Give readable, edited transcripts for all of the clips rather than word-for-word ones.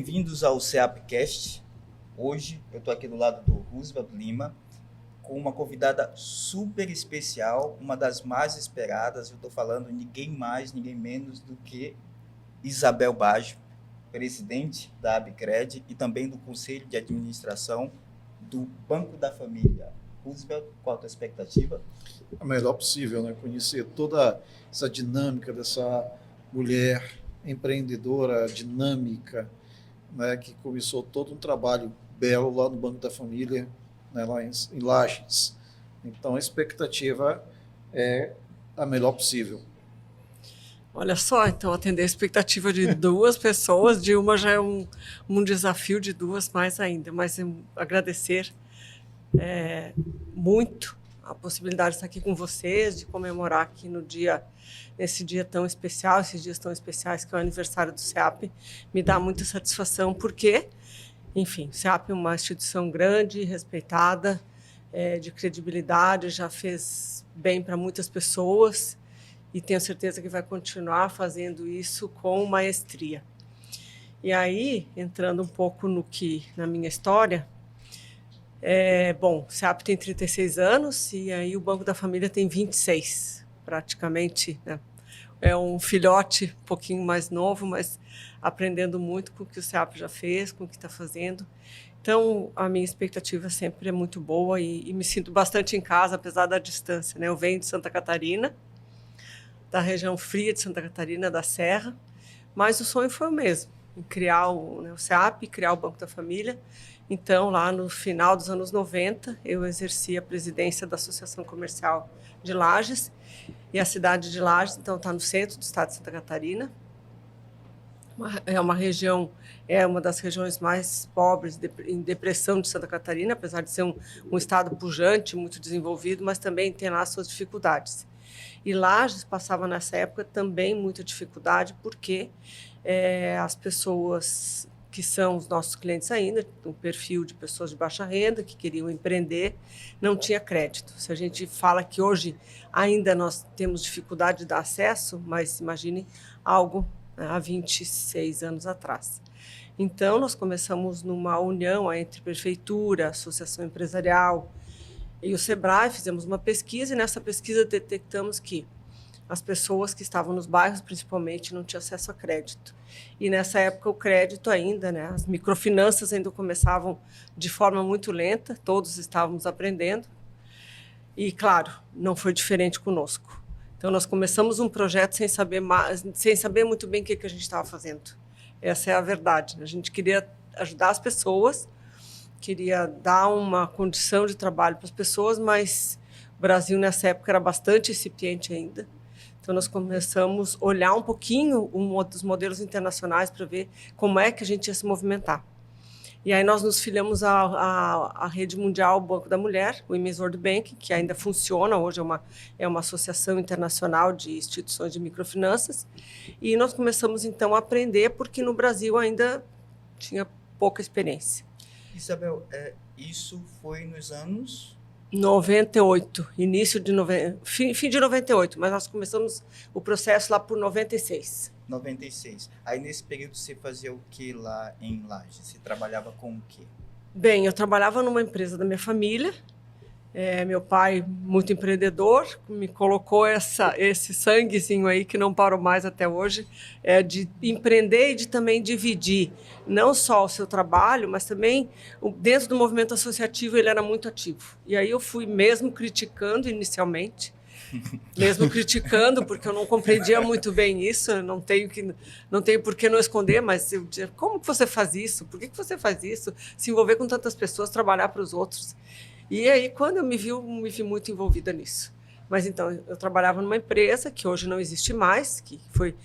bem-vindos ao CEAPcast. Hoje eu estou aqui do lado do Roosevelt Lima com uma convidada super especial, uma das mais esperadas. Eu estou falando ninguém mais, ninguém menos do que Isabel Baggio, presidente da Abcred e também do Conselho de Administração do Banco da Família. Roosevelt, qual a tua expectativa? A melhor possível, né? Conhecer toda essa dinâmica dessa mulher empreendedora, dinâmica, né? Que começou todo um trabalho belo lá no Banco da Família, né? Lá em Lages. Então, a expectativa é a melhor possível. Olha só, então atender a expectativa de duas pessoas, de uma já é um desafio, de duas mais ainda, mas agradecer muito a possibilidade de estar aqui com vocês, de comemorar aqui nesse dia tão especial, esses dias tão especiais que é o aniversário do CEAP, me dá muita satisfação, porque, enfim, o CEAP é uma instituição grande, respeitada, de credibilidade, já fez bem para muitas pessoas, e tenho certeza que vai continuar fazendo isso com maestria. E aí, entrando um pouco na minha história, bom, o CEAP tem 36 anos e aí o Banco da Família tem 26, praticamente, né? É um filhote um pouquinho mais novo, mas aprendendo muito com o que o CEAP já fez, com o que está fazendo. Então, a minha expectativa sempre é muito boa e me sinto bastante em casa, apesar da distância, né? Eu venho de Santa Catarina, da região fria de Santa Catarina, da Serra, mas o sonho foi o mesmo, em criar o CEAP, criar o Banco da Família. Então, lá no final dos anos 90, eu exerci a presidência da Associação Comercial de Lages, e a cidade de Lages, então, está no centro do estado de Santa Catarina. É uma das regiões mais pobres em depressão de Santa Catarina, apesar de ser um estado pujante, muito desenvolvido, mas também tem lá suas dificuldades. E Lages passava nessa época também muita dificuldade, porque as pessoas que são os nossos clientes ainda, um perfil de pessoas de baixa renda que queriam empreender, não tinha crédito. Se a gente fala que hoje ainda nós temos dificuldade de dar acesso, mas imagine algo há 26 anos atrás. Então, nós começamos numa união entre prefeitura, associação empresarial e o SEBRAE, fizemos uma pesquisa e nessa pesquisa detectamos que as pessoas que estavam nos bairros, principalmente, não tinham acesso a crédito. E nessa época o crédito ainda, né, as microfinanças ainda começavam de forma muito lenta, todos estávamos aprendendo. E, claro, não foi diferente conosco. Então, nós começamos um projeto sem saber muito bem o que a gente estava fazendo. Essa é a verdade. A gente queria ajudar as pessoas, queria dar uma condição de trabalho para as pessoas, mas o Brasil, nessa época, era bastante incipiente ainda. Então, nós começamos a olhar um pouquinho dos modelos internacionais para ver como é que a gente ia se movimentar. E aí nós nos filiamos à rede mundial Banco da Mulher, o Women's World Bank, que ainda funciona, hoje é uma associação internacional de instituições de microfinanças. E nós começamos, então, a aprender, porque no Brasil ainda tinha pouca experiência. Isabel, isso foi nos anos... 98, fim de 98, mas nós começamos o processo lá por 96. 96. Aí, nesse período, você fazia o que lá em Lages? Você trabalhava com o quê? Bem, eu trabalhava numa empresa da minha família. Meu pai, muito empreendedor, me colocou esse sanguezinho aí que não parou mais até hoje, de empreender e de também dividir não só o seu trabalho, mas também dentro do movimento associativo ele era muito ativo. E aí eu fui mesmo criticando inicialmente, porque eu não compreendia muito bem isso, eu não tenho por que não esconder, mas eu dizia, como que você faz isso? Por que você faz isso? Se envolver com tantas pessoas, trabalhar para os outros. E aí, quando eu me vi muito envolvida nisso. Mas, então, eu trabalhava numa empresa que hoje não existe mais, que foi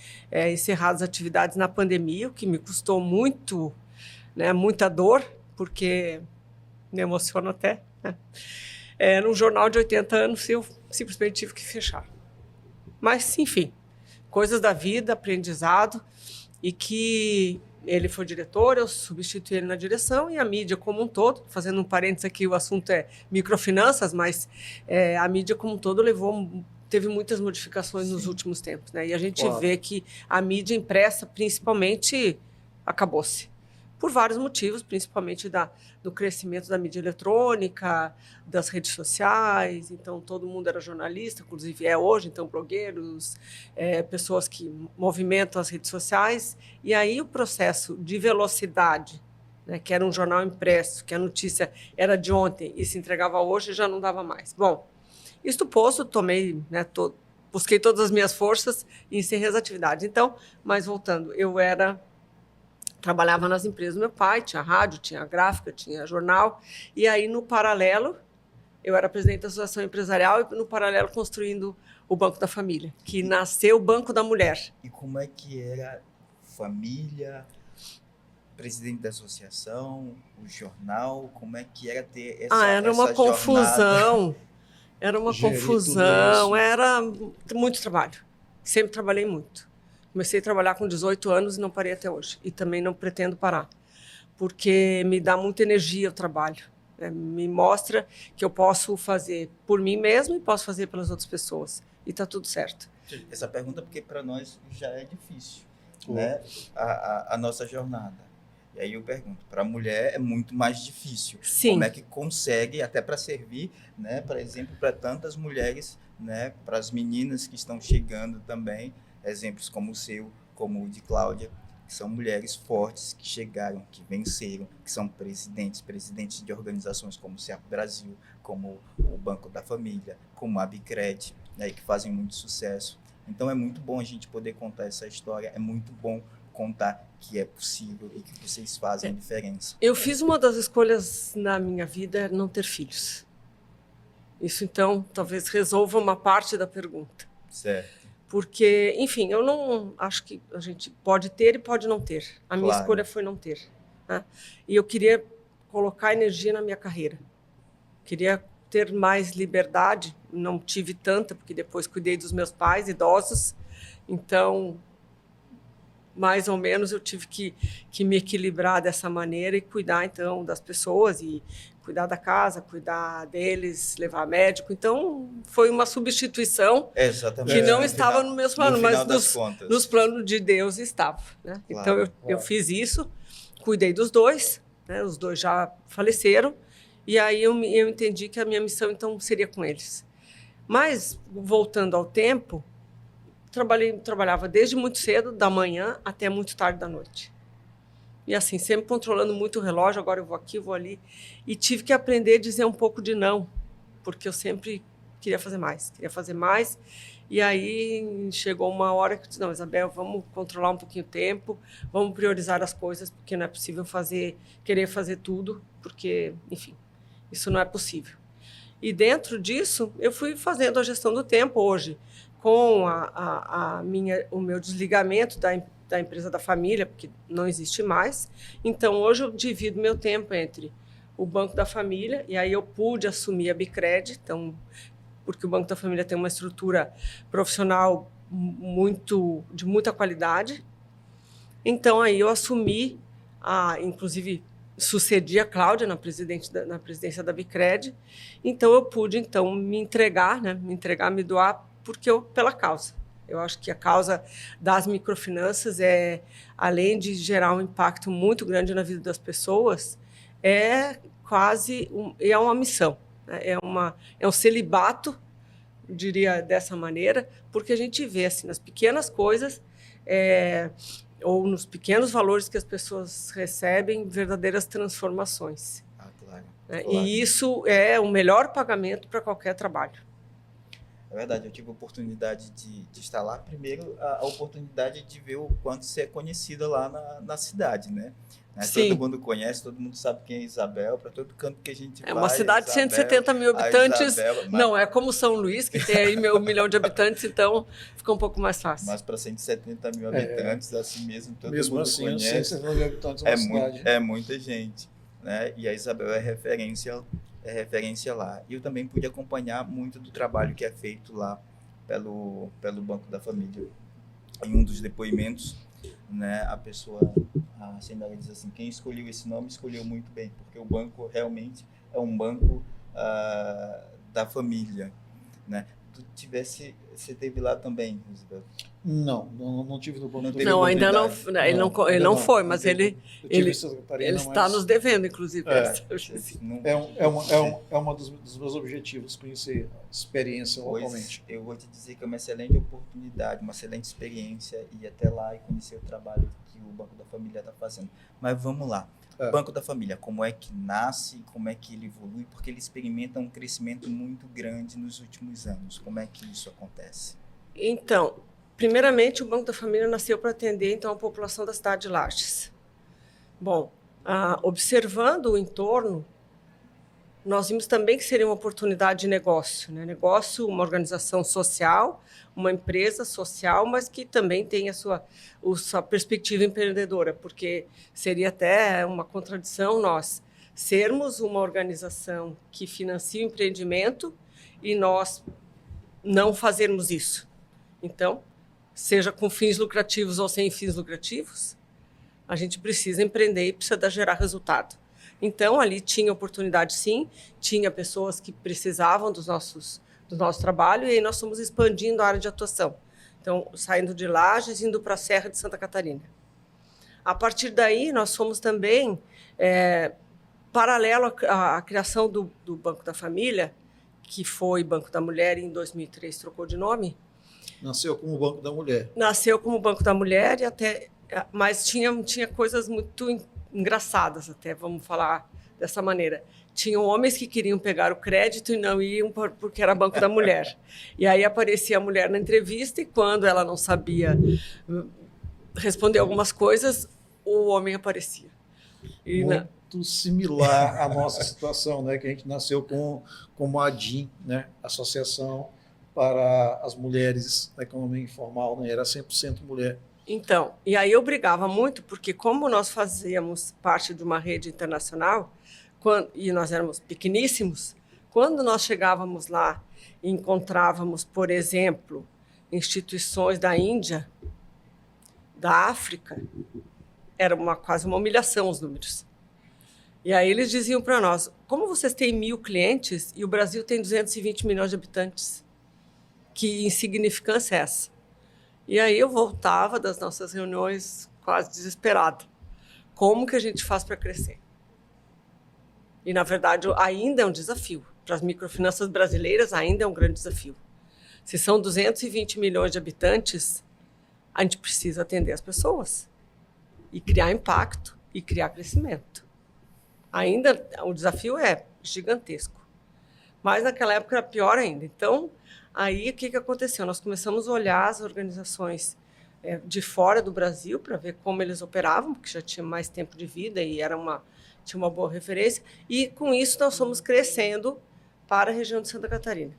encerradas as atividades na pandemia, o que me custou muito, né, muita dor, porque me emociono até. Né? Num jornal de 80 anos, eu simplesmente tive que fechar. Mas, enfim, coisas da vida, aprendizado, e que... Ele foi diretor, eu substituí ele na direção e a mídia como um todo, fazendo um parênteses aqui, o assunto é microfinanças, mas a mídia como um todo teve muitas modificações nos últimos tempos, né? E a gente vê que a mídia impressa, principalmente, acabou-se. por vários motivos, principalmente do crescimento da mídia eletrônica, das redes sociais. Então, todo mundo era jornalista, inclusive é hoje, então, blogueiros, pessoas que movimentam as redes sociais. E aí o processo de velocidade, né, que era um jornal impresso, que a notícia era de ontem e se entregava hoje, já não dava mais. Bom, isto posto, tomei, né, busquei todas as minhas forças e encerrei as atividades. Então, mas voltando, trabalhava nas empresas do meu pai, tinha rádio, tinha gráfica, tinha jornal, e aí, no paralelo, eu era presidente da Associação Empresarial e, no paralelo, construindo o Banco da Família, que nasceu o Banco da Mulher. E como é que era família, presidente da associação, o jornal, como é que era ter Era uma confusão. Era uma confusão, era muito trabalho. Sempre trabalhei muito. Comecei a trabalhar com 18 anos e não parei até hoje. E também não pretendo parar, porque me dá muita energia o trabalho. Me mostra que eu posso fazer por mim mesmo e posso fazer pelas outras pessoas. E está tudo certo. Essa pergunta porque para nós já é difícil, né? A nossa jornada. E aí eu pergunto, para a mulher é muito mais difícil. Sim. Como é que consegue, até para servir, né, por exemplo, para tantas mulheres, né, para as meninas que estão chegando também, exemplos como o seu, como o de Cláudia, que são mulheres fortes, que chegaram, que venceram, que são presidentes de organizações como o CEAP Brasil, como o Banco da Família, como a Bicred, né, que fazem muito sucesso. Então é muito bom a gente poder contar essa história, é muito bom contar que é possível e que vocês fazem a diferença. Eu fiz uma das escolhas na minha vida, não ter filhos. Isso, então, talvez resolva uma parte da pergunta. Certo. Porque, enfim, eu não acho que a gente pode ter e pode não ter. A minha escolha foi não ter. Né? E eu queria colocar energia na minha carreira. Queria ter mais liberdade. Não tive tanta, porque depois cuidei dos meus pais idosos. Então, mais ou menos, eu tive que me equilibrar dessa maneira e cuidar, então, das pessoas e cuidar da casa, cuidar deles, levar médico. Então, foi uma substituição que não estava no meu plano, mas nos planos de Deus estava. Né? Claro, então, eu fiz isso, cuidei dos dois, né? Os dois já faleceram, e aí eu entendi que a minha missão, então, seria com eles. Mas, voltando ao tempo, trabalhava desde muito cedo, da manhã, até muito tarde da noite. E assim, sempre controlando muito o relógio, agora eu vou aqui, vou ali. E tive que aprender a dizer um pouco de não, porque eu sempre queria fazer mais. E aí chegou uma hora que eu disse, não, Isabel, vamos controlar um pouquinho o tempo, vamos priorizar as coisas, porque não é possível querer fazer tudo, porque, enfim, isso não é possível. E dentro disso, eu fui fazendo a gestão do tempo hoje, com o meu desligamento da empresa da família, porque não existe mais. Então, hoje eu divido meu tempo entre o Banco da Família, e aí eu pude assumir a Bicred, então, porque o Banco da Família tem uma estrutura profissional de muita qualidade. Então, aí eu assumi, inclusive, sucedi a Cláudia na presidência da Bicred. Então, eu pude me entregar, me doar, pela causa. Eu acho que a causa das microfinanças além de gerar um impacto muito grande na vida das pessoas, é uma missão. Né? É um celibato, diria dessa maneira, porque a gente vê assim, nas pequenas coisas ou nos pequenos valores que as pessoas recebem, verdadeiras transformações. Claro. E isso é o melhor pagamento para qualquer trabalho. É verdade, eu tive a oportunidade de estar lá. Primeiro, a oportunidade de ver o quanto você é conhecida lá na cidade, né? Sim. Todo mundo conhece, todo mundo sabe quem é Isabel, para todo canto que a gente vai. É uma cidade de 170 mil habitantes. Não, é como São Luís, que tem aí 1 milhão de habitantes, então fica um pouco mais fácil. Mas para 170 mil habitantes, assim mesmo, todo mundo assim, conhece. 170 mil habitantes é uma cidade. É muita gente, né? E a Isabel é referência lá. E eu também pude acompanhar muito do trabalho que é feito lá pelo Banco da Família. Em um dos depoimentos, né, a senhora diz assim, quem escolheu esse nome escolheu muito bem, porque o banco realmente é um banco da família, né? você teve lá também, Roosevelt? Não tive no Banco Não do teve Não, ainda não, oportunidade. ele não foi, mas Eu tive ele em Santa Catarina, ele está mas nos devendo, inclusive. É. essa. Não- é uma dos meus objetivos, conhecer a experiência Pois, localmente. eu vou te dizer que é uma excelente oportunidade, uma excelente experiência ir até lá e conhecer o trabalho que o Banco da Família está fazendo. Mas vamos lá. É. O Banco da Família, como é que nasce, como é que ele evolui, porque ele experimenta um crescimento muito grande nos últimos anos. Como é que isso acontece? Então, primeiramente, o Banco da Família nasceu para atender então a população da cidade de Lages. Bom, observando o entorno, nós vimos também que seria uma oportunidade de negócio, né? Negócio, uma organização social, uma empresa social, mas que também tem a sua perspectiva empreendedora, porque seria até uma contradição nós sermos uma organização que financia o empreendimento e nós não fazermos isso. Então, seja com fins lucrativos ou sem fins lucrativos, a gente precisa empreender e precisa gerar resultado. Então, ali tinha oportunidade, sim, tinha pessoas que precisavam do nosso trabalho e aí nós fomos expandindo a área de atuação. Então, saindo de Lages, indo para a Serra de Santa Catarina. A partir daí, nós fomos também, paralelo à criação do Banco da Família, que foi Banco da Mulher, e em 2003 trocou de nome. Nasceu como Banco da Mulher. Nasceu como Banco da Mulher, mas tinha coisas muito engraçadas até, vamos falar dessa maneira. Tinham homens que queriam pegar o crédito e não iam porque era Banco da Mulher. E aí aparecia a mulher na entrevista e quando ela não sabia responder algumas coisas, o homem aparecia. E muito similar à nossa situação, né? Que a gente nasceu como a ADIM, né? Associação para as Mulheres da Economia Informal, né? Era 100% mulher. Então, e aí eu brigava muito, porque como nós fazíamos parte de uma rede internacional, e nós éramos pequeníssimos, quando nós chegávamos lá e encontrávamos, por exemplo, instituições da Índia, da África, era quase uma humilhação os números. E aí eles diziam para nós, como vocês têm 1.000 clientes e o Brasil tem 220 milhões de habitantes? Que insignificância é essa? E aí eu voltava das nossas reuniões quase desesperada. Como que a gente faz para crescer? E, na verdade, ainda é um desafio. Para as microfinanças brasileiras, ainda é um grande desafio. Se são 220 milhões de habitantes, a gente precisa atender as pessoas e criar impacto e criar crescimento. Ainda o desafio é gigantesco. Mas naquela época era pior ainda. Então, aí o que aconteceu? Nós começamos a olhar as organizações de fora do Brasil para ver como eles operavam, porque já tinha mais tempo de vida e tinha uma boa referência. E com isso nós fomos crescendo para a região de Santa Catarina.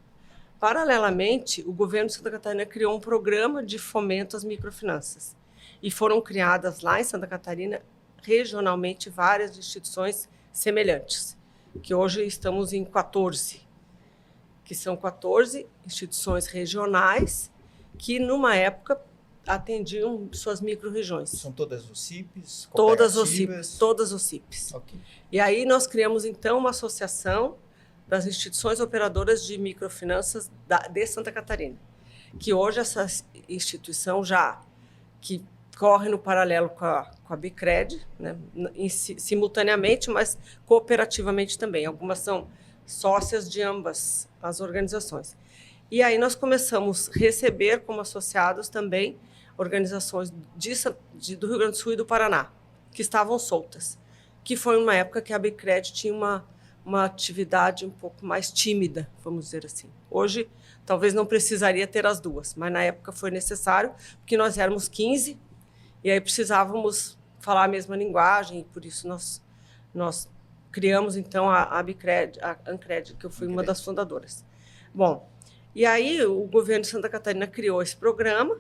Paralelamente, o governo de Santa Catarina criou um programa de fomento às microfinanças. E foram criadas lá em Santa Catarina, regionalmente, várias instituições semelhantes, que hoje estamos em 14, que são 14 instituições regionais que, numa época, atendiam suas micro-regiões. São todas os CIPs? Todas os CIPs. Okay. E aí nós criamos, então, uma associação das instituições operadoras de microfinanças de Santa Catarina, que hoje essa instituição que corre no paralelo com a Bicred, né, simultaneamente, mas cooperativamente também. Algumas são sócias de ambas as organizações. E aí nós começamos a receber como associados também organizações do Rio Grande do Sul e do Paraná, que estavam soltas, que foi uma época que a Bicred tinha uma atividade um pouco mais tímida, vamos dizer assim. Hoje, talvez não precisaria ter as duas, mas na época foi necessário, porque nós éramos 15, e aí precisávamos falar a mesma linguagem, e por isso nós criamos, então, a Bicred, a Ancred, que eu fui uma das fundadoras. Bom, e aí o governo de Santa Catarina criou esse programa,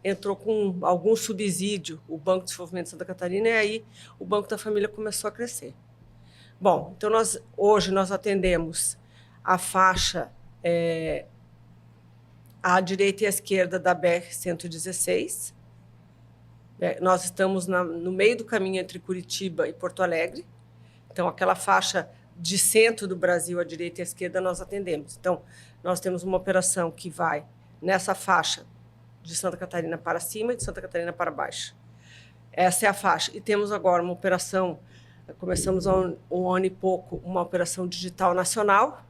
entrou com algum subsídio, o Banco de Desenvolvimento de Santa Catarina, e aí o Banco da Família começou a crescer. Bom, então hoje nós atendemos a faixa à direita e à esquerda da BR-116. Nós estamos no meio do caminho entre Curitiba e Porto Alegre. Então, aquela faixa de centro do Brasil, à direita e à esquerda, nós atendemos. Então, nós temos uma operação que vai nessa faixa de Santa Catarina para cima e de Santa Catarina para baixo. Essa é a faixa. E temos agora uma operação, começamos há um ano e pouco, uma operação digital nacional.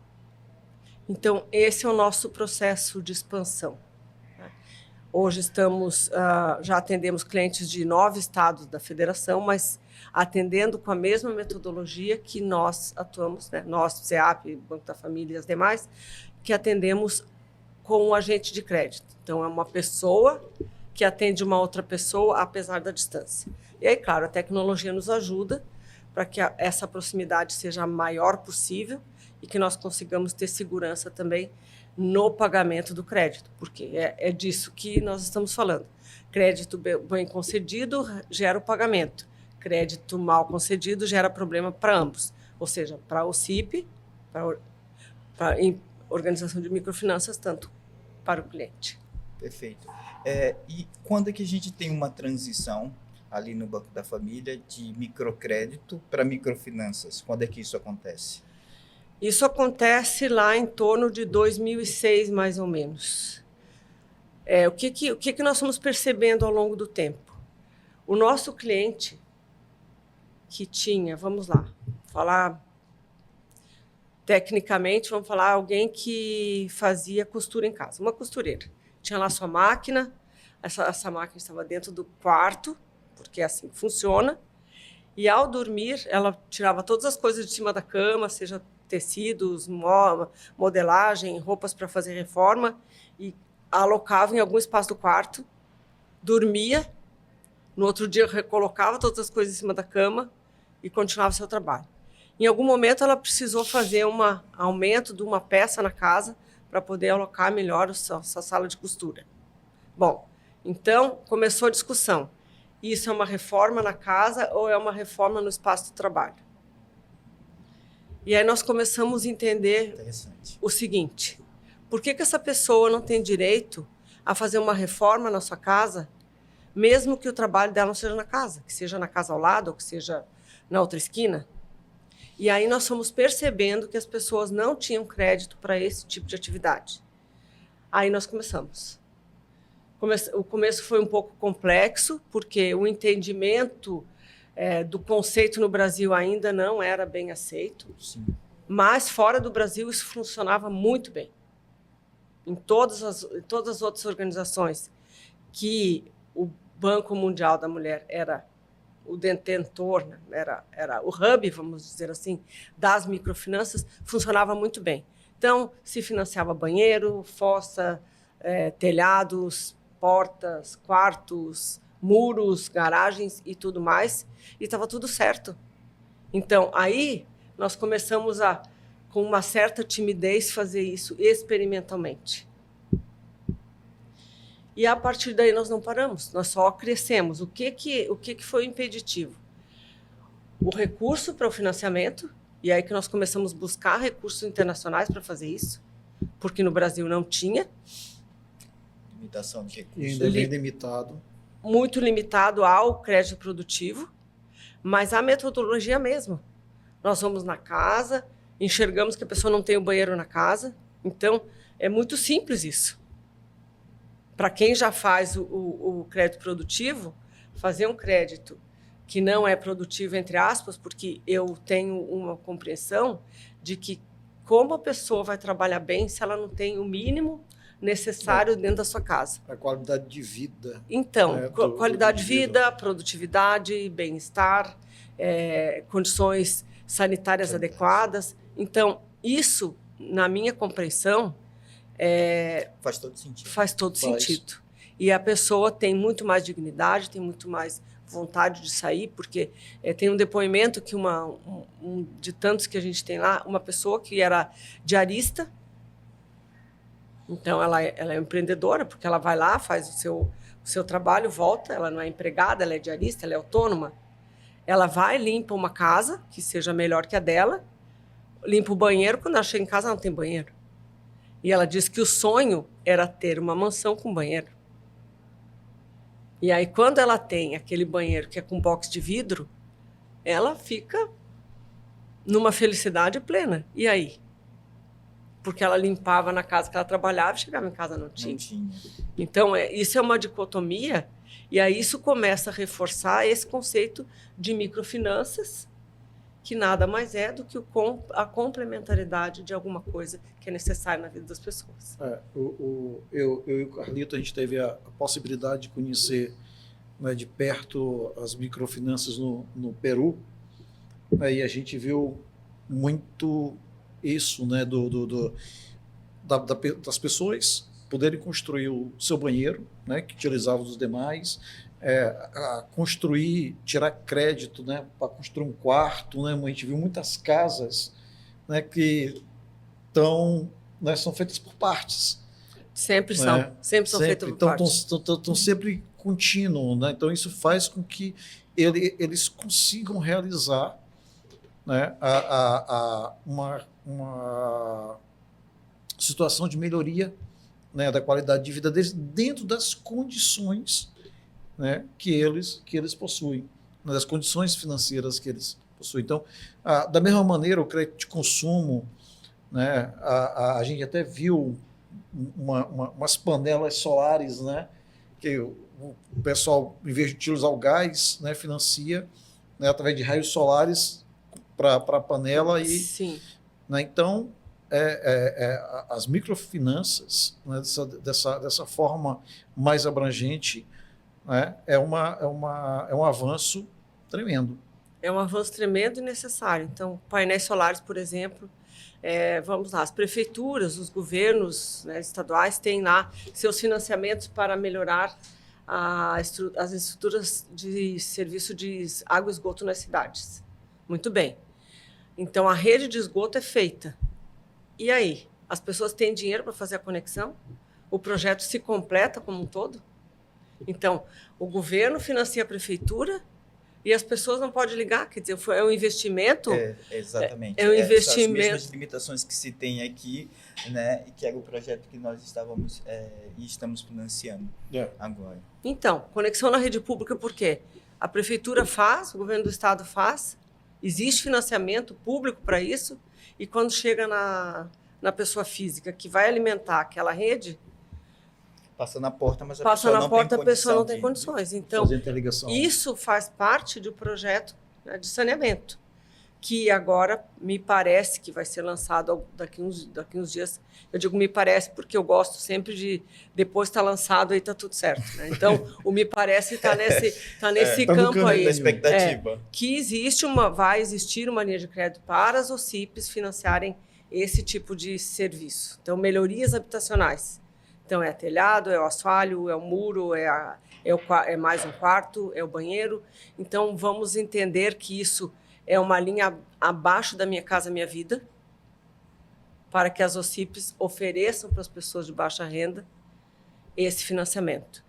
Então, esse é o nosso processo de expansão. Hoje já atendemos clientes de 9 estados da federação, mas atendendo com a mesma metodologia que nós atuamos, né? Nós, CEAP, Banco da Família e as demais, que atendemos com um agente de crédito. Então, é uma pessoa que atende uma outra pessoa, apesar da distância. E aí, claro, a tecnologia nos ajuda para que essa proximidade seja a maior possível e que nós consigamos ter segurança também no pagamento do crédito, porque é disso que nós estamos falando. Crédito bem concedido gera o pagamento. Crédito mal concedido gera problema para ambos, ou seja, para o CIP, para a organização de microfinanças, tanto para o cliente. Perfeito. E quando é que a gente tem uma transição ali no Banco da Família de microcrédito para microfinanças? Quando é que isso acontece? Isso acontece lá em torno de 2006, mais ou menos. O que nós fomos percebendo ao longo do tempo? O nosso cliente que tinha, vamos lá, falar tecnicamente, vamos falar alguém que fazia costura em casa, uma costureira. Tinha lá sua máquina, essa máquina estava dentro do quarto, porque é assim que funciona, e ao dormir ela tirava todas as coisas de cima da cama, seja tecidos, modelagem, roupas para fazer reforma, e alocava em algum espaço do quarto, dormia, no outro dia recolocava todas as coisas em cima da cama e continuava seu trabalho. Em algum momento ela precisou fazer um aumento de uma peça na casa para poder alocar melhor a sua sala de costura. Bom, então começou a discussão. Isso é uma reforma na casa ou é uma reforma no espaço de trabalho? E aí nós começamos a entender o seguinte: por que essa pessoa não tem direito a fazer uma reforma na sua casa, mesmo que o trabalho dela não seja na casa, que seja na casa ao lado ou que seja na outra esquina? E aí nós fomos percebendo que as pessoas não tinham crédito para esse tipo de atividade. Aí nós começamos. O começo foi um pouco complexo, porque o entendimento do conceito no Brasil ainda não era bem aceito. Sim. Mas fora do Brasil isso funcionava muito bem. Em todas as outras organizações que o Banco Mundial da Mulher era o detentor, né? era o hub, vamos dizer assim, das microfinanças, funcionava muito bem. Então, se financiava banheiro, fossa, telhados, portas, quartos, muros, garagens e tudo mais, e estava tudo certo. Então, aí nós começamos com uma certa timidez, fazer isso experimentalmente. E a partir daí nós não paramos, nós só crescemos. O que foi o impeditivo? O recurso para o financiamento, e aí que nós começamos a buscar recursos internacionais para fazer isso, porque no Brasil não tinha. Limitação de recursos. E ainda é bem limitado. Muito limitado ao crédito produtivo, mas a metodologia mesmo. Nós vamos na casa, enxergamos que a pessoa não tem o banheiro na casa, então é muito simples isso. Para quem já faz o crédito produtivo, fazer um crédito que não é produtivo, entre aspas, porque eu tenho uma compreensão de que como a pessoa vai trabalhar bem se ela não tem o mínimo necessário dentro da sua casa. A qualidade de vida. Então, qualidade de vida, produtividade, bem-estar, condições sanitárias adequadas. Então, isso, na minha compreensão, faz todo sentido. Faz todo sentido. E a pessoa tem muito mais dignidade, tem muito mais vontade de sair, porque tem um depoimento que de tantos que a gente tem lá, uma pessoa que era diarista, então ela é empreendedora, porque ela vai lá, faz o seu trabalho, volta, ela não é empregada, ela é diarista, ela é autônoma, ela vai, limpa uma casa, que seja melhor que a dela, limpa o banheiro, quando ela chega em casa ela não tem banheiro. E ela disse que o sonho era ter uma mansão com banheiro. E aí, quando ela tem aquele banheiro que é com box de vidro, ela fica numa felicidade plena. E aí? Porque ela limpava na casa que ela trabalhava e chegava em casa não tinha. Não tinha. Então, isso é uma dicotomia, e aí isso começa a reforçar esse conceito de microfinanças, que nada mais é do que a complementariedade de alguma coisa que é necessária na vida das pessoas. Eu e o Carlito, a gente teve a possibilidade de conhecer, né, de perto as microfinanças no Peru, né, e a gente viu muito isso, né, das pessoas poderem construir o seu banheiro, né, que utilizavam dos demais, construir, tirar crédito, né, para construir um quarto, né, a gente viu muitas casas, né, que né, são feitas por partes. Sempre Né? Sempre são feitas por então, partes. Estão sempre contínuo, né? Então isso faz com que eles consigam realizar, né, uma situação de melhoria, né, da qualidade de vida deles dentro das condições, né, que eles possuem, né, das condições financeiras que eles possuem. Então, da mesma maneira, o crédito de consumo, né, a gente até viu umas panelas solares, né, que o pessoal, em vez de utilizar o gás, né, financia, né, através de raios solares para a panela. E, sim. Né, então, as microfinanças, né, dessa forma mais abrangente, né, é um avanço tremendo. É um avanço tremendo e necessário. Então, painéis solares, por exemplo, vamos lá, as prefeituras, os governos, né, estaduais têm lá seus financiamentos para melhorar as estruturas de serviço de água e esgoto nas cidades. Muito bem. Então, a rede de esgoto é feita. E aí? As pessoas têm dinheiro para fazer a conexão? O projeto se completa como um todo? Então, o governo financia a prefeitura e as pessoas não podem ligar, quer dizer, é um investimento. Exatamente. É um investimento. Essas mesmas limitações que se tem aqui, né, que era o projeto que nós estamos financiando agora. Então, conexão na rede pública, por quê? A prefeitura faz, o governo do estado faz, existe financiamento público para isso, e quando chega na pessoa física que vai alimentar aquela rede, passa na porta, mas a pessoa não tem condições. Então, isso faz parte do projeto, né, de saneamento, que agora me parece que vai ser lançado daqui uns dias. Eu digo me parece porque eu gosto sempre de, depois está lançado, aí está tudo certo. Né? Então, o me parece está nesse campo aí. Expectativa. Que vai existir uma linha de crédito para as OCIPs financiarem esse tipo de serviço. Então, melhorias habitacionais. Então, é telhado, é o assoalho, é o muro, é mais um quarto, é o banheiro. Então, vamos entender que isso é uma linha abaixo da Minha Casa Minha Vida, para que as OCIPs ofereçam para as pessoas de baixa renda esse financiamento.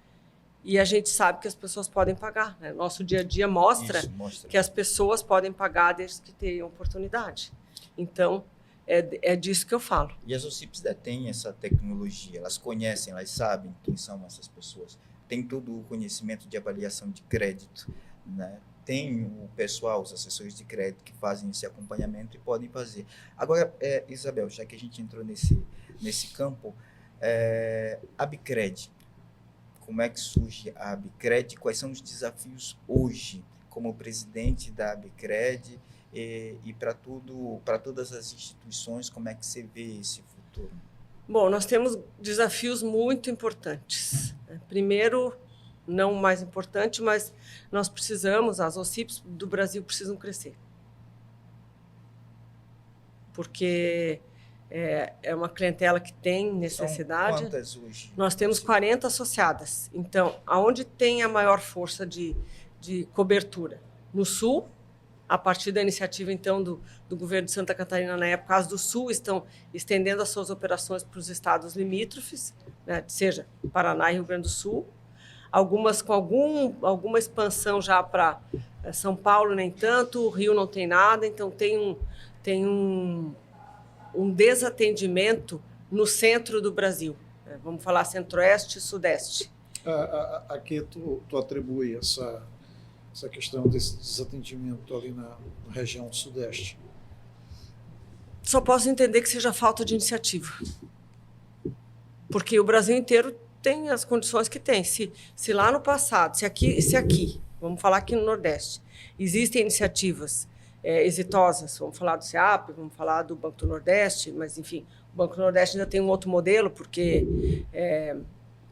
E a gente sabe que as pessoas podem pagar. Né? Nosso dia a dia mostra que as pessoas podem pagar desde que tenham oportunidade. Então, é disso que eu falo. E as OCIPs detêm essa tecnologia, elas conhecem, elas sabem quem são essas pessoas. Tem todo o conhecimento de avaliação de crédito, né? Tem o pessoal, os assessores de crédito que fazem esse acompanhamento e podem fazer. Agora, Isabel, já que a gente entrou nesse campo, a Abicred, como é que surge a Abicred? Quais são os desafios hoje como presidente da Abicred e para todas as instituições, como é que você vê esse futuro? Bom, nós temos desafios muito importantes. Primeiro, não o mais importante, mas nós precisamos, as OCIPs do Brasil precisam crescer. Porque é uma clientela que tem necessidade. São quantas hoje? Nós temos 40 associadas. Então, aonde tem a maior força de cobertura? No Sul, a partir da iniciativa, então, do governo de Santa Catarina, na época, as do Sul estão estendendo as suas operações para os estados limítrofes, né, seja Paraná e Rio Grande do Sul. Algumas com alguma expansão já para São Paulo, nem tanto, o Rio não tem nada, então tem um desatendimento no centro do Brasil. Vamos falar centro-oeste e sudeste. A que tu atribui essa questão desse desatendimento ali na região sudeste? Só posso entender que seja falta de iniciativa. Porque o Brasil inteiro tem as condições que tem. Se lá no passado, se aqui, vamos falar aqui no Nordeste, existem iniciativas exitosas, vamos falar do SEAP, vamos falar do Banco do Nordeste, mas, enfim, o Banco do Nordeste ainda tem um outro modelo, porque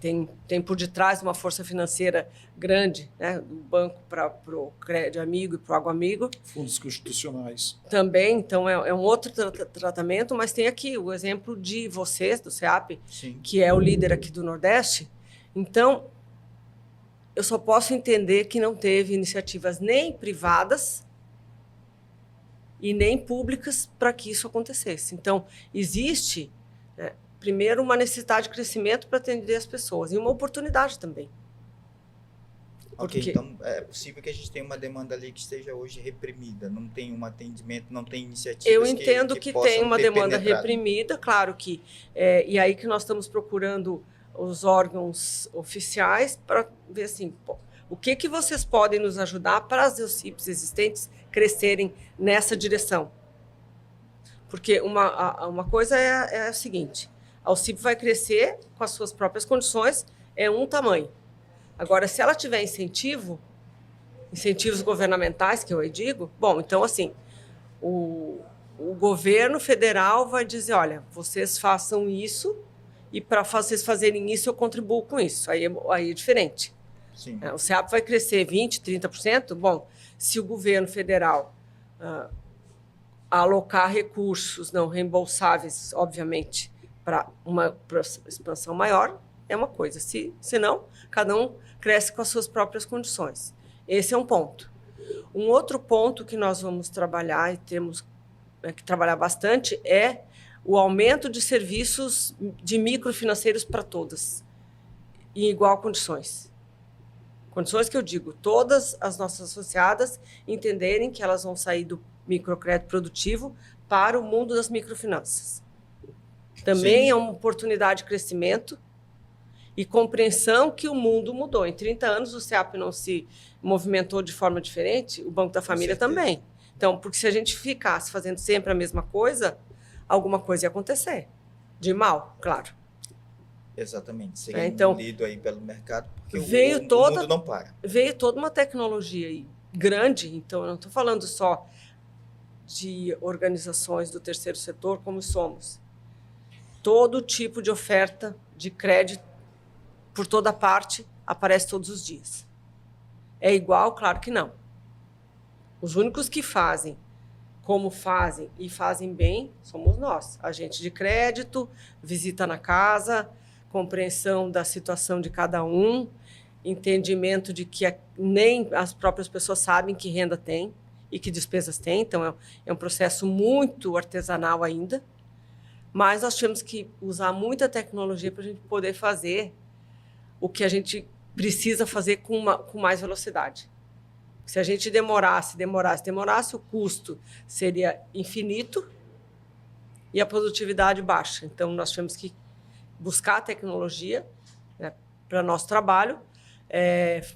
tem por detrás uma força financeira grande, né, do banco para o Crédito Amigo e para o Água Amigo. Fundos constitucionais. Também, então, é um outro tratamento, mas tem aqui o exemplo de vocês, do SEAP, Sim. que é o líder aqui do Nordeste. Então, eu só posso entender que não teve iniciativas nem privadas e nem públicas para que isso acontecesse. Então, existe, primeiro, uma necessidade de crescimento para atender as pessoas e uma oportunidade também. Ok, então é possível que a gente tenha uma demanda ali que esteja hoje reprimida, não tem um atendimento, não tem iniciativas. Eu entendo que tem uma demanda penetrado. reprimida, claro que, e aí que nós estamos procurando os órgãos oficiais para ver assim, o que vocês podem nos ajudar para as OCIPs existentes crescerem nessa direção. Porque uma coisa é a seguinte, a OCIP vai crescer com as suas próprias condições, é um tamanho. Agora, se ela tiver incentivos governamentais, que eu aí digo, bom, então, assim, o governo federal vai dizer, olha, vocês façam isso e para vocês fazerem isso, eu contribuo com isso. Aí é diferente. Sim. O SEAP vai crescer 20%, 30%. Bom, se o governo federal alocar recursos não reembolsáveis, obviamente, para uma expansão maior, é uma coisa. Se não, cada um cresce com as suas próprias condições. Esse é um ponto. Um outro ponto que nós vamos trabalhar e temos que trabalhar bastante é o aumento de serviços de microfinanceiros para todas, em igual condições. Condições que eu digo, todas as nossas associadas entenderem que elas vão sair do microcrédito produtivo para o mundo das microfinanças. Também é uma oportunidade de crescimento e compreensão que o mundo mudou. Em 30 anos, o SEAP não se movimentou de forma diferente, o Banco da Família também. Então, porque se a gente ficasse fazendo sempre a mesma coisa, alguma coisa ia acontecer. De mal, claro. Exatamente. Seria Então, engolido aí pelo mercado, porque o mundo não para. Veio toda uma tecnologia aí grande, então eu não estou falando só de organizações do terceiro setor como somos. Todo tipo de oferta de crédito por toda parte aparece todos os dias. É igual? Claro que não. Os únicos que fazem como fazem e fazem bem somos nós. Agente de crédito, visita na casa, compreensão da situação de cada um, entendimento de que nem as próprias pessoas sabem que renda tem e que despesas tem. Então, é um processo muito artesanal ainda, mas nós temos que usar muita tecnologia para a gente poder fazer o que a gente precisa fazer com mais velocidade. Se a gente demorasse, o custo seria infinito e a produtividade baixa. Então, nós temos que buscar a tecnologia, né, para nosso trabalho,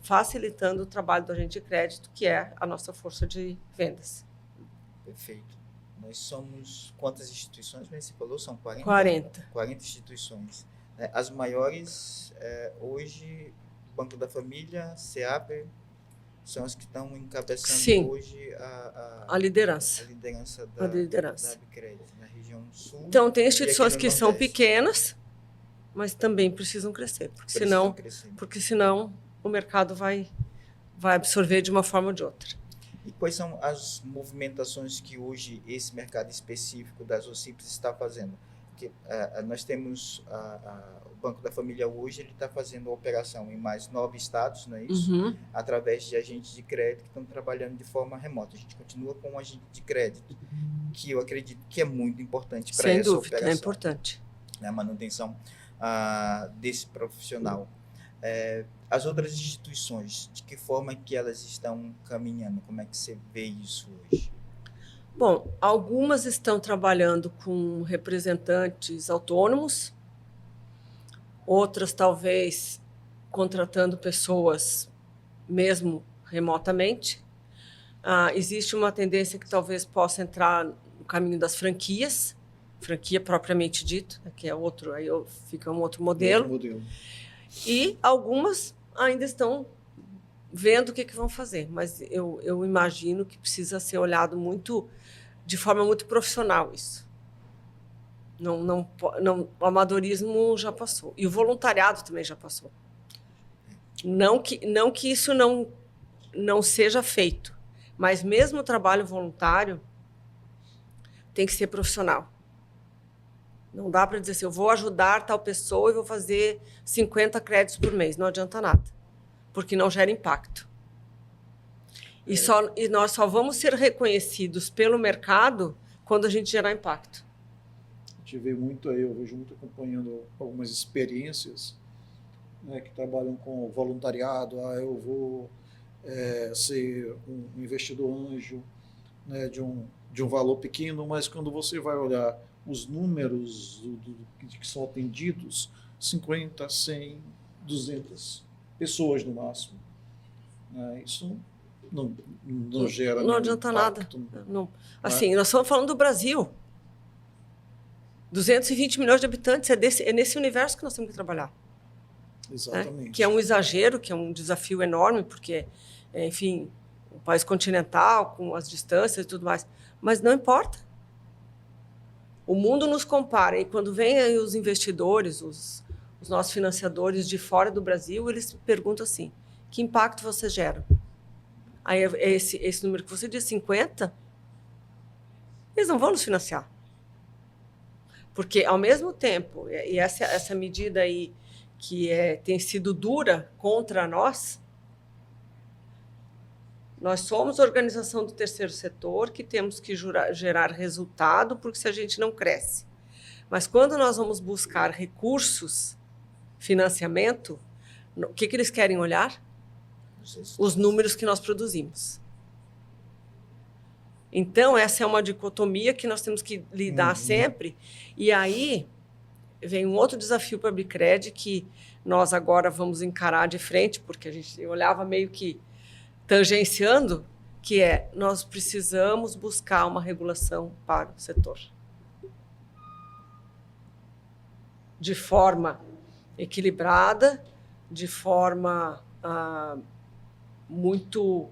facilitando o trabalho do agente de crédito, que é a nossa força de vendas. Perfeito. Nós somos quantas instituições, você falou? São 40? 40. 40 instituições. As maiores, hoje, Banco da Família, SEAP, são as que estão encabeçando Sim, hoje a liderança. A liderança da Abcred, na região sul. Então, tem instituições que são Nordeste. Pequenas, mas também precisam crescer, porque senão o mercado vai absorver de uma forma ou de outra. E quais são as movimentações que hoje esse mercado específico das OCIPs está fazendo? Porque nós temos o Banco da Família hoje, ele está fazendo operação em mais 9 estados, não é isso? Uhum. Através de agentes de crédito que estão trabalhando de forma remota. A gente continua com um agente de crédito, que eu acredito que é muito importante para essa operação. Sem dúvida, é importante. A manutenção desse profissional. As outras instituições, de que forma que elas estão caminhando? Como é que você vê isso hoje? Bom, algumas estão trabalhando com representantes autônomos, outras talvez contratando pessoas mesmo remotamente. Existe uma tendência que talvez possa entrar caminho das franquias, franquia propriamente dito, né, que é outro, aí fica um outro modelo. E algumas ainda estão vendo o que vão fazer, mas eu imagino que precisa ser olhado de forma muito profissional isso. Não, o amadorismo já passou. E o voluntariado também já passou. Não que isso não seja feito, mas mesmo o trabalho voluntário tem que ser profissional. Não dá para dizer assim, eu vou ajudar tal pessoa e vou fazer 50 créditos por mês. Não adianta nada, porque não gera impacto. E nós só vamos ser reconhecidos pelo mercado quando a gente gerar impacto. A gente vê muito aí, eu vejo muito acompanhando algumas experiências, né, que trabalham com voluntariado. Eu vou ser um investidor anjo, né, de um valor pequeno, mas quando você vai olhar os números que são atendidos, 50, 100, 200 pessoas no máximo. Isso não gera não adianta impacto, nada. Não. Assim, nós estamos falando do Brasil. 220 milhões de habitantes, é nesse universo que nós temos que trabalhar. Exatamente. Que é um exagero, que é um desafio enorme, porque, enfim, um país continental, com as distâncias e tudo mais. Mas não importa. O mundo nos compara, e quando vêm aí os investidores, os nossos financiadores de fora do Brasil, eles perguntam assim, que impacto você gera? Aí esse número que você diz, 50, eles não vão nos financiar. Porque, ao mesmo tempo, e essa medida aí que tem sido dura contra nós somos a organização do terceiro setor que temos que gerar resultado, porque se a gente não cresce. Mas quando nós vamos buscar recursos, financiamento, o que eles querem olhar? Os números que nós produzimos. Então, essa é uma dicotomia que nós temos que lidar sempre. E aí vem um outro desafio para a Bicred que nós agora vamos encarar de frente, porque eu olhava meio que tangenciando, que nós precisamos buscar uma regulação para o setor. De forma equilibrada, de forma muito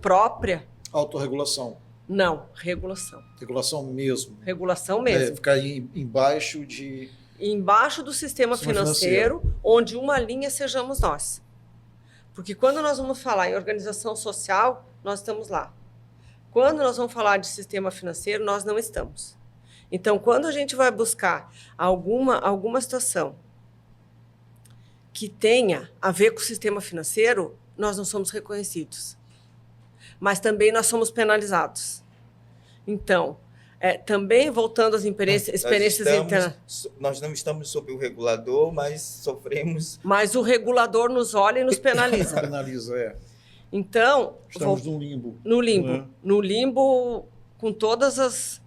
própria. Autorregulação. Não, regulação. Regulação mesmo. Regulação mesmo. Ficar embaixo do sistema financeiro, onde uma linha sejamos nós. Porque quando nós vamos falar em organização social, nós estamos lá. Quando nós vamos falar de sistema financeiro, nós não estamos. Então, quando a gente vai buscar alguma situação que tenha a ver com o sistema financeiro, nós não somos reconhecidos. Mas também nós somos penalizados. Então, também voltando às experiências internas. Nós não estamos sob o regulador, mas sofremos. Mas o regulador nos olha e nos penaliza. Penaliza, Então. Estamos no limbo. No limbo. No limbo, com todos os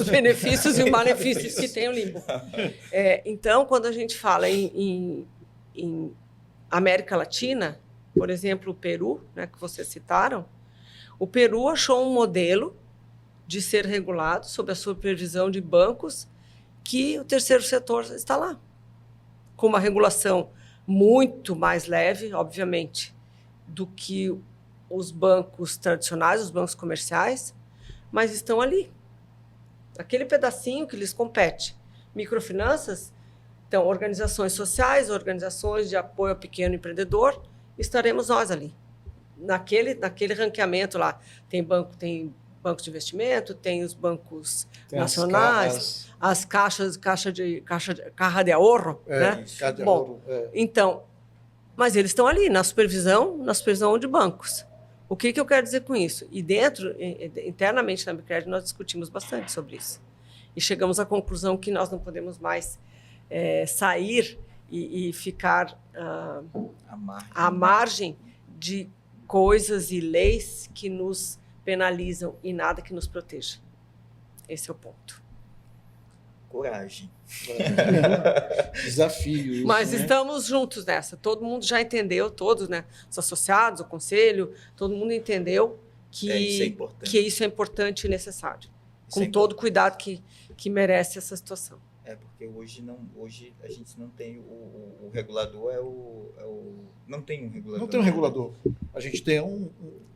benefícios e os malefícios que tem o limbo. Então, quando a gente fala em América Latina, por exemplo, o Peru, né, que vocês citaram, o Peru achou um modelo de ser regulado sob a supervisão de bancos que o terceiro setor está lá, com uma regulação muito mais leve, obviamente, do que os bancos tradicionais, os bancos comerciais, mas estão ali. Aquele pedacinho que lhes compete. Microfinanças, então, organizações sociais, organizações de apoio ao pequeno empreendedor, estaremos nós ali. Naquele ranqueamento lá, tem banco de investimento, tem os bancos nacionais, as caixas de ahorro, né? Bom, então, mas eles estão ali na supervisão de bancos. O que eu quero dizer com isso? E internamente na Bicred, nós discutimos bastante sobre isso. E chegamos à conclusão que nós não podemos mais sair e ficar à margem de coisas e leis que nos penalizam e nada que nos proteja. Esse é o ponto. Coragem. Desafio. Mas estamos juntos nessa. Todo mundo já entendeu, todos, né? Os associados, o conselho, todo mundo entendeu que isso é importante e necessário. com todo o cuidado que merece essa situação. Porque hoje a gente não tem o regulador, não tem um regulador. Não tem um regulador. A gente tem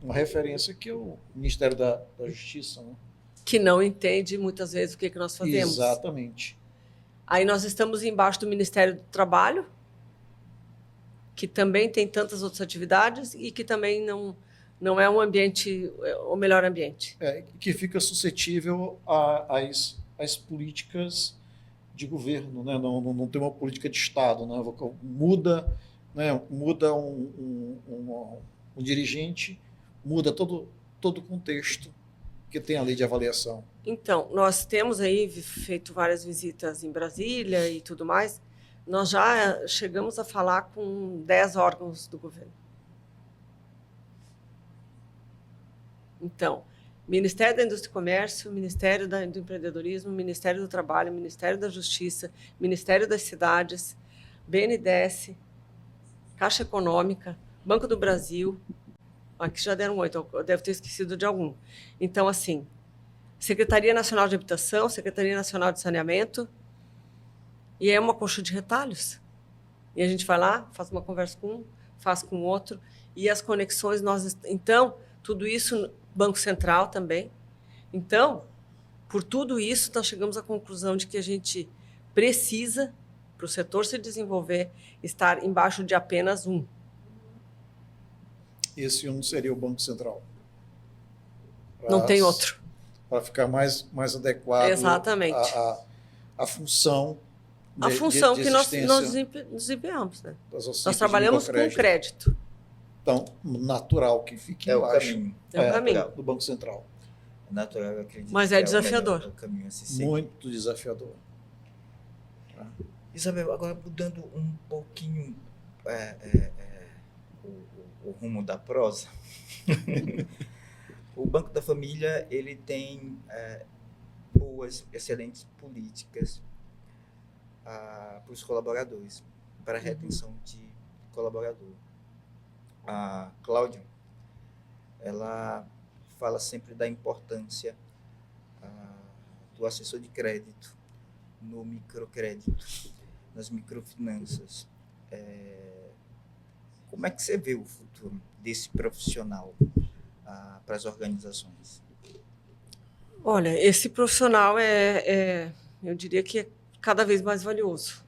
uma referência que é o Ministério da Justiça, né? Que não entende muitas vezes o que nós fazemos. Exatamente. Aí nós estamos embaixo do Ministério do Trabalho, que também tem tantas outras atividades e que também não é um ambiente, o melhor ambiente. Que fica suscetível às políticas de governo, né? Não tem uma política de Estado, né? Muda um dirigente, muda todo o contexto que tem a lei de avaliação. Então, nós temos aí feito várias visitas em Brasília e tudo mais. Nós já chegamos a falar com 10 órgãos do governo. Então, Ministério da Indústria e Comércio, Ministério do Empreendedorismo, Ministério do Trabalho, Ministério da Justiça, Ministério das Cidades, BNDES, Caixa Econômica, Banco do Brasil. Aqui já deram 8, eu devo ter esquecido de algum. Então, assim, Secretaria Nacional de Habitação, Secretaria Nacional de Saneamento, e é uma coxa de retalhos. E a gente vai lá, faz uma conversa com um, faz com o outro, e as conexões, então, tudo isso, Banco Central também. Então, por tudo isso, nós chegamos à conclusão de que a gente precisa, para o setor se desenvolver, estar embaixo de apenas um. Esse um seria o Banco Central. Não tem outro. Para ficar mais adequado exatamente à função a função que nós desempenhamos. Né? Nós trabalhamos com crédito. Então, natural que fique embaixo. É o caminho do Banco Central. Natural, eu acredito. Mas é desafiador. É o caminho a se seguir. Muito desafiador. Isabel, agora mudando um pouquinho o rumo da prosa. O Banco da Família, ele tem boas, excelentes políticas para os colaboradores, para a retenção de colaborador. A Cláudia, ela fala sempre da importância do assessor de crédito no microcrédito, nas microfinanças. Como é que você vê o futuro desse profissional para as organizações? Olha, esse profissional eu diria que é cada vez mais valioso.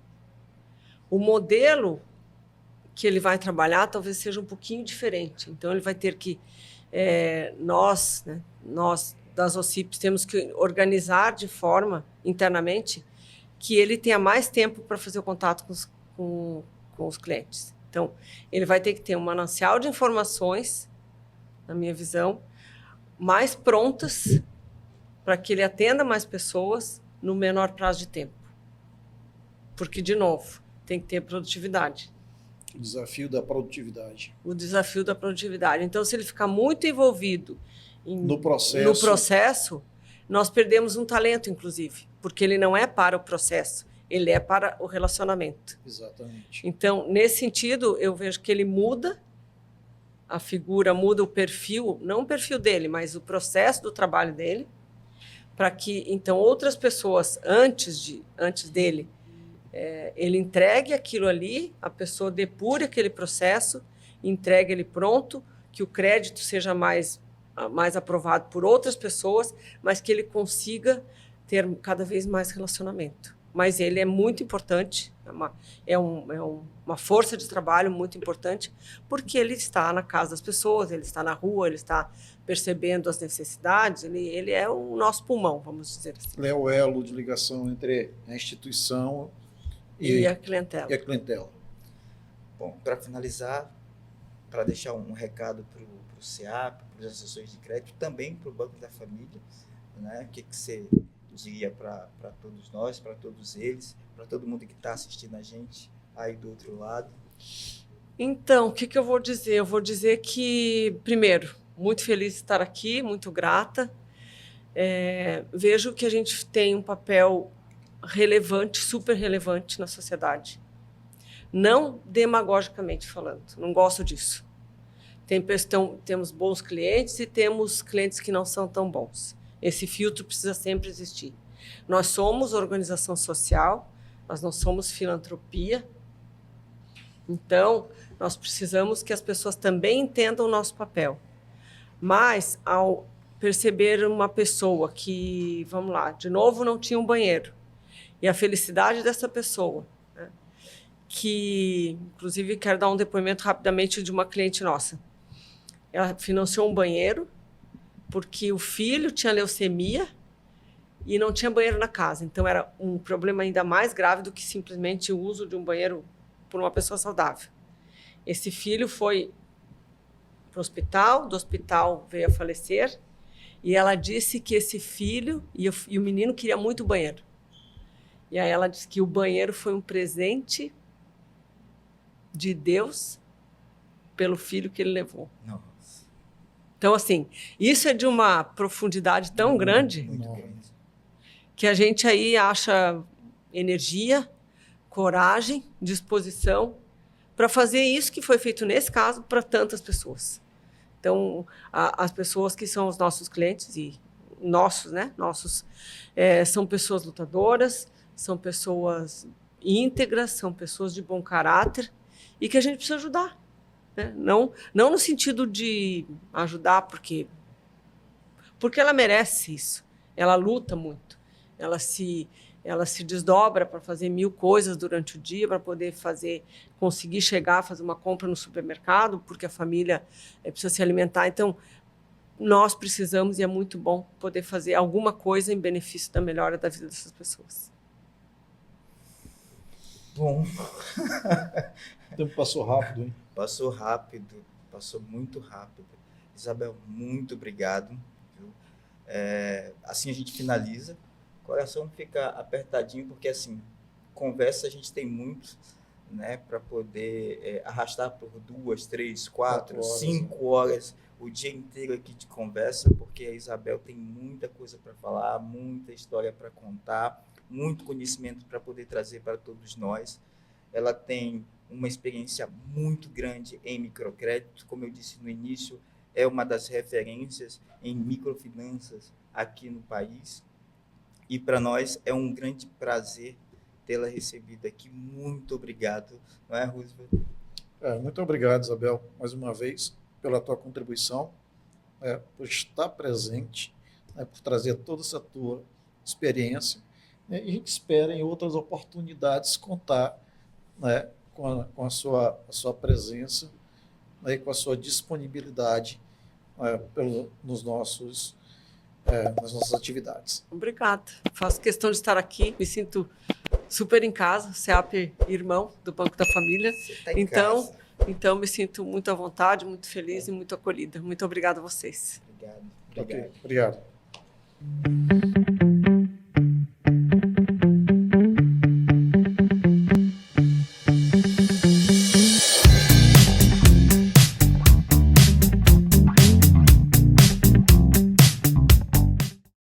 O modelo que ele vai trabalhar talvez seja um pouquinho diferente. Então, ele vai ter que... nós das OCIPs, temos que organizar de forma, internamente, que ele tenha mais tempo para fazer o contato com os clientes. Então, ele vai ter que ter um manancial de informações, na minha visão, mais prontas para que ele atenda mais pessoas no menor prazo de tempo. Porque, de novo, tem que ter produtividade. O desafio da produtividade. O desafio da produtividade. Então, se ele ficar muito envolvido no processo, nós perdemos um talento, inclusive, porque ele não é para o processo, ele é para o relacionamento. Exatamente. Então, nesse sentido, eu vejo que ele muda a figura, muda o perfil, não o perfil dele, mas o processo do trabalho dele, para que, então, outras pessoas, antes dele, ele entregue aquilo ali, a pessoa depure aquele processo, entregue ele pronto, que o crédito seja mais aprovado por outras pessoas, mas que ele consiga ter cada vez mais relacionamento. Mas ele é muito importante, é uma força de trabalho muito importante, porque ele está na casa das pessoas, ele está na rua, ele está percebendo as necessidades, ele é o nosso pulmão, vamos dizer assim. Ele é o elo de ligação entre a instituição e a clientela. Bom, para finalizar, para deixar um recado para o SEAP, para os assessores de crédito, também para o Banco da Família, né? O que você diria para todos nós, para todos eles, para todo mundo que está assistindo a gente aí do outro lado? Então, o que eu vou dizer? Eu vou dizer que, primeiro, muito feliz de estar aqui, muito grata. Vejo que a gente tem um papel relevante, super relevante na sociedade. Não demagogicamente falando, não gosto disso. Temos bons clientes e temos clientes que não são tão bons. Esse filtro precisa sempre existir. Nós somos organização social, nós não somos filantropia. Então, nós precisamos que as pessoas também entendam o nosso papel. Mas, ao perceber uma pessoa que, vamos lá, de novo não tinha um banheiro, e a felicidade dessa pessoa, né, que, inclusive, quero dar um depoimento rapidamente de uma cliente nossa. Ela financiou um banheiro porque o filho tinha leucemia e não tinha banheiro na casa. Então, era um problema ainda mais grave do que simplesmente o uso de um banheiro por uma pessoa saudável. Esse filho foi para o hospital, do hospital veio a falecer, e ela disse que esse filho e o menino queria muito o banheiro. E aí ela disse que o banheiro foi um presente de Deus pelo filho que ele levou. Nossa. Então, assim, isso é de uma profundidade tão grande Muito grande. que a gente aí acha energia, coragem, disposição para fazer isso que foi feito nesse caso para tantas pessoas. Então, as pessoas que são os nossos clientes e nossos, né? São pessoas lutadoras, são pessoas íntegras, são pessoas de bom caráter e que a gente precisa ajudar. Né? Não no sentido de ajudar porque ela merece isso. Ela luta muito. Ela se desdobra para fazer 1000 coisas durante o dia, para poder conseguir chegar a fazer uma compra no supermercado, porque a família precisa se alimentar. Então, nós precisamos, e é muito bom, poder fazer alguma coisa em benefício da melhora da vida dessas pessoas. Bom, O tempo passou rápido, hein? passou rápido, passou muito rápido. Isabel, muito obrigado. Viu? Assim a gente finaliza. O coração fica apertadinho, porque assim, conversa a gente tem muito, né, para poder arrastar por 2, 3, 4, 5 horas, o dia inteiro aqui de conversa, porque a Isabel tem muita coisa para falar, muita história para contar, muito conhecimento para poder trazer para todos nós. Ela tem uma experiência muito grande em microcrédito, como eu disse no início, é uma das referências em microfinanças aqui no país. E para nós é um grande prazer tê-la recebido aqui. Muito obrigado, não é, Roosevelt? Muito obrigado, Isabel, mais uma vez, pela tua contribuição, por estar presente, por trazer toda essa tua experiência. E a gente espera em outras oportunidades contar, né, com a sua presença, né, e com a sua disponibilidade nas nossas atividades. Obrigada. Faço questão de estar aqui, me sinto super em casa, CEAP irmão do Banco da Família. Você está em casa. Então, me sinto muito à vontade, muito feliz e muito acolhida. Muito obrigada a vocês. Obrigado. Ok, obrigado.